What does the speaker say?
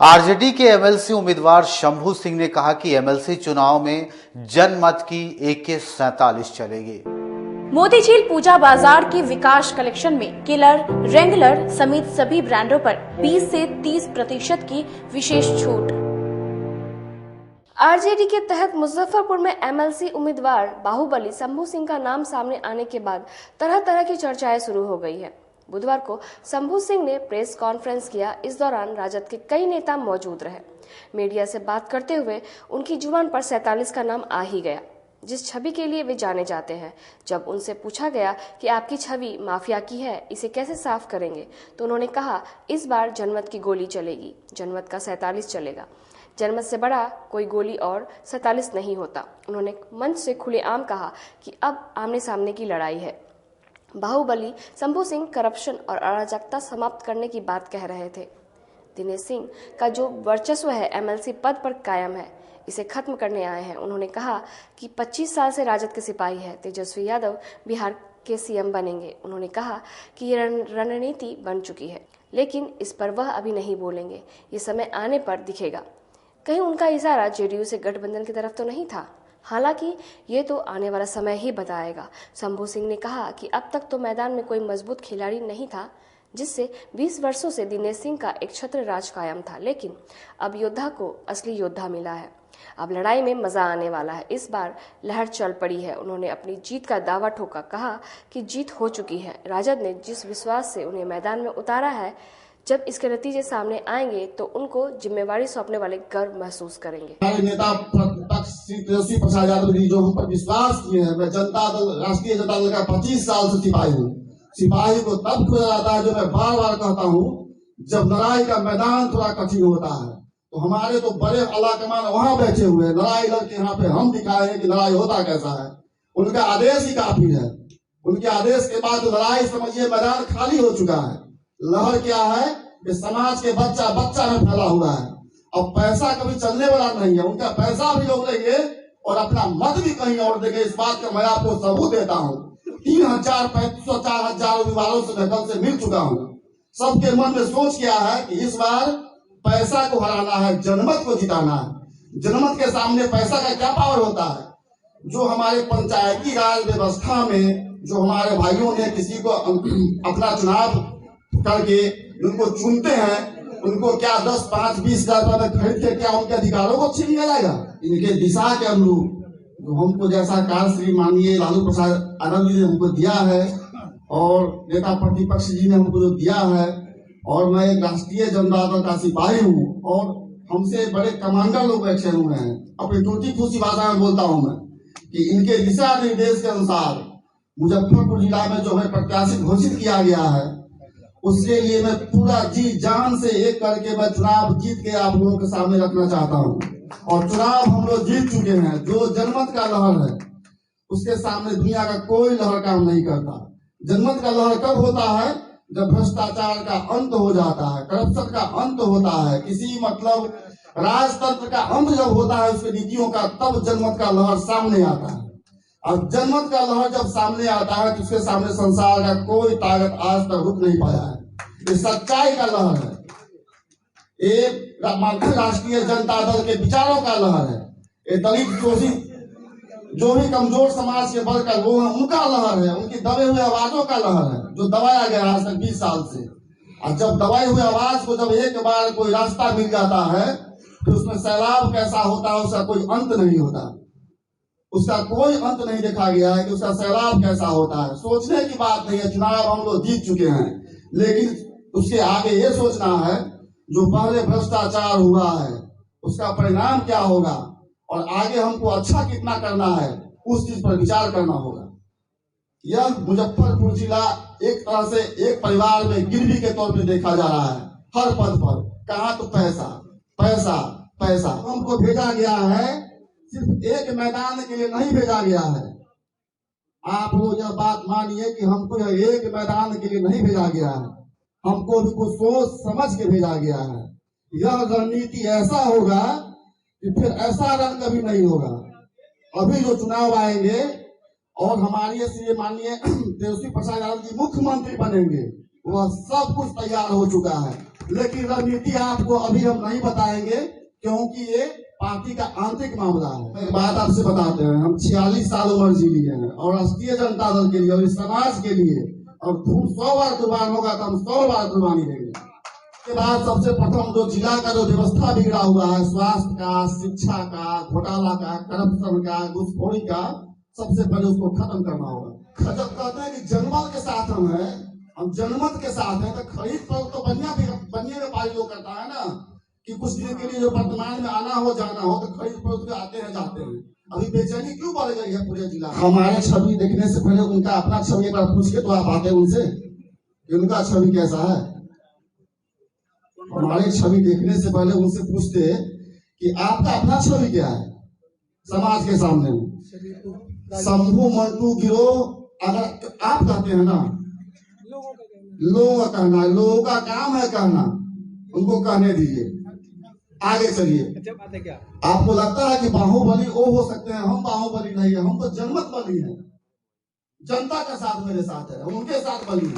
RJD के MLC उम्मीदवार शंभू सिंह ने कहा कि एमएलसी चुनाव में जनमत की AK-47 चलेगी। मोतीझील पूजा बाजार के विकास कलेक्शन में किलर, रेंगलर समेत सभी ब्रांडों पर 20 से 30% की विशेष छूट। आरजेडी के तहत मुजफ्फरपुर में एमएलसी उम्मीदवार बाहुबली शंभू सिंह का नाम सामने आने के बाद तरह तरह की चर्चाएं शुरू हो गई है। बुधवार को शंभू सिंह ने प्रेस कॉन्फ्रेंस किया। इस दौरान राजद के कई नेता मौजूद रहे। मीडिया से बात करते हुए उनकी जुबान पर 47 का नाम आ ही गया, जिस छवि के लिए वे जाने जाते हैं। जब उनसे पूछा गया कि आपकी छवि माफिया की है, इसे कैसे साफ करेंगे, तो उन्होंने कहा इस बार जनमत की गोली चलेगी, जनमत का 47 चलेगा। जनमत से बड़ा कोई गोली और 47 नहीं होता। उन्होंने मंच से खुलेआम कहा कि अब आमने सामने की लड़ाई है। बाहुबली शंभू सिंह करप्शन और अराजकता समाप्त करने की बात कह रहे थे। दिनेश सिंह का जो वर्चस्व है एमएलसी पद पर कायम है, इसे खत्म करने आए हैं। उन्होंने कहा कि 25 साल से राजद के सिपाही है। तेजस्वी यादव बिहार के सीएम बनेंगे। उन्होंने कहा कि ये रणनीति बन चुकी है, लेकिन इस पर वह अभी नहीं बोलेंगे, ये समय आने पर दिखेगा। कहीं उनका इशारा जेडीयू से गठबंधन की तरफ तो नहीं था। हालांकि ये तो आने वाला समय ही बताएगा। शंभू सिंह ने कहा कि अब तक तो मैदान में कोई मजबूत खिलाड़ी नहीं था, जिससे 20 वर्षों से दिनेश सिंह का एक छत्र राज कायम था, लेकिन अब योद्धा को असली योद्धा मिला है। अब लड़ाई में मजा आने वाला है। इस बार लहर चल पड़ी है। उन्होंने अपनी जीत का दावा ठोका, कहा कि जीत हो चुकी है। राजद ने जिस विश्वास से उन्हें मैदान में उतारा है, जब इसके नतीजे सामने आएंगे तो उनको जिम्मेवारी सौंपने वाले गर्व महसूस करेंगे। हमारे नेता प्रतिपक्ष श्री तेजस्वी प्रसाद यादव जी जो हम पर विश्वास किए हैं, मैं जनता दल, राष्ट्रीय जनता दल का 25 साल से सिपाही हूँ। सिपाही को तब खोजा जाता है, जो मैं बार बार कहता हूँ, जब लड़ाई का मैदान थोड़ा कठिन होता है। तो हमारे तो बड़े आला कमान वहां बैठे हुए हैं, लड़ाई लड़के यहाँ पे हम दिखाए हैं कि लड़ाई होता कैसा है। उनका आदेश ही काफी है। उनके आदेश के बाद लड़ाई समझिए मैदान खाली हो चुका है। लहर क्या है कि समाज के बच्चा बच्चा में फैला हुआ है। अब पैसा कभी चलने वाला नहीं है। उनका पैसा भी लोग लेंगे और अपना मत भी कहीं और देंगे। इस बात का मैं आपको सबूत देता हूँ। 3000, 3500, 4000 उम्मीदवारों से मैं कल से मिल चुका हूँ। सबके मन में सोच क्या है कि इस बार पैसा को हराना है, जनमत को जिताना है। जनमत के सामने पैसा का क्या पावर होता है। जो हमारे पंचायती राज व्यवस्था में जो हमारे भाइयों ने किसी को अपना चुनाव करके उनको चुनते हैं, उनको क्या 10, 5, 20 हजार रुपए खरीद के क्या उनके अधिकारों को छीन लिया जाएगा। इनके दिशा के अनुरूप जो हमको जैसा कार्य श्री माननीय लालू प्रसाद यादव जी ने हमको दिया है और नेता प्रतिपक्ष जी ने हमको जो दिया है, और मैं एक राष्ट्रीय जनता दल का सिपाही हूँ और हमसे बड़े कमांडर लोग बैठे हुए हैं। अपनी टूटी फूसी भाषा में बोलता हूँ मैं कि इनके दिशा निर्देश के अनुसार मुजफ्फरपुर जिला में जो है प्रत्याशी घोषित किया गया है, उसके लिए मैं पूरा जी जान से एक करके मैं चुनाव जीत के आप लोगों के सामने रखना चाहता हूँ। और चुनाव हम लोग जीत चुके हैं। जो जनमत का लहर है उसके सामने दुनिया का कोई लहर काम नहीं करता। जनमत का लहर कब होता है, जब भ्रष्टाचार का अंत हो जाता है, करप्शन का अंत होता है, किसी मतलब राजतंत्र का अंत जब होता है उसकी नीतियों का, तब जनमत का लहर सामने आता है। और जनमत का लहर जब सामने आता है तो उसके सामने संसार का कोई ताकत आज तक रुक नहीं पाया है। ये सच्चाई का लहर है। एक राष्ट्रीय जनता दल के विचारों का लहर है। ये दलित शोषित जो भी कमजोर समाज के वर्कर वो है, उनका लहर है। उनकी दबे हुए आवाजों का लहर है, जो दबाया गया आज तक 20 साल से। और जब दबाई हुए आवाज को जब एक बार कोई रास्ता मिल जाता है तो उसमें सैलाब कैसा होता है उसका कोई अंत नहीं होता। उसका कोई अंत नहीं देखा गया है कि उसका सैलाब कैसा होता है। सोचने की बात नहीं है। चुनाव हम लोग जीत चुके हैं, लेकिन उसके आगे ये सोचना है जो पहले भ्रष्टाचार हुआ है उसका परिणाम क्या होगा और आगे हमको अच्छा कितना करना है, उस चीज पर विचार करना होगा। यह मुजफ्फरपुर जिला एक तरह से एक परिवार में गिरवी के तौर पर देखा जा रहा है। हर पद पर कहा तो पैसा पैसा पैसा। हमको भेजा गया है, सिर्फ एक मैदान के लिए नहीं भेजा गया है। आप लोग यह बात मानिए कि हमको यह एक मैदान के लिए नहीं भेजा गया है। हमको भी कुछ सोच समझ के भेजा गया है। यह रणनीति ऐसा होगा कि फिर ऐसा रण कभी नहीं होगा। अभी जो चुनाव आएंगे और हमारे श्री माननीय तेजस्वी प्रसाद यादव जी मुख्यमंत्री बनेंगे, वह सब कुछ तैयार हो चुका है। लेकिन रणनीति आपको अभी हम नहीं बताएंगे, क्योंकि ये पार्टी का आंतरिक मामला है। एक बात आपसे बताते हैं, हम 46 साल उम्र जी लिए हैं और राष्ट्रीय जनता दल के लिए और इस समाज के लिए, और तुम 100 बार कुर्बान होगा तो हम 100 बार कुर्बानी देंगे। के बाद सबसे प्रथम जो जिला का जो व्यवस्था बिगड़ा हुआ है, स्वास्थ्य का, शिक्षा का, घोटाला का, करप्शन का, घूसखोरी का, सबसे पहले उसको खत्म करना होगा। जब कहते हैं कि जनमत के साथ हम जनमत के साथ हैं, तो खरीद पर तो बनिया व्यापारी लोग करता है ना, कि कुछ दिन के लिए जो वर्तमान में आना हो जाना हो तो खरीद पर आते हैं जाते हैं। अभी बेचैनी क्यों बढ़ गई है पूरे जिला? हमारे छवि देखने से पहले उनका अपना छवि एक बार पूछ के तो आप आते हैं उनसे कि उनका छवि कैसा है। हमारी छवि देखने से पहले उनसे पूछते कि आपका अपना छवि क्या है समाज के सामने में। शंभू मंटू गिरोह अगर आप कहते हैं ना, लोगों का कहना है, लोगों का काम है कहना, उनको कहने दीजिए, आगे चलिए। आपको लगता है कि बाहुबली वो हो सकते हैं, हम बाहुबली नहीं है, हम तो जनमत बली है, जनता का साथ मेरे साथ है, उनके साथ बली है।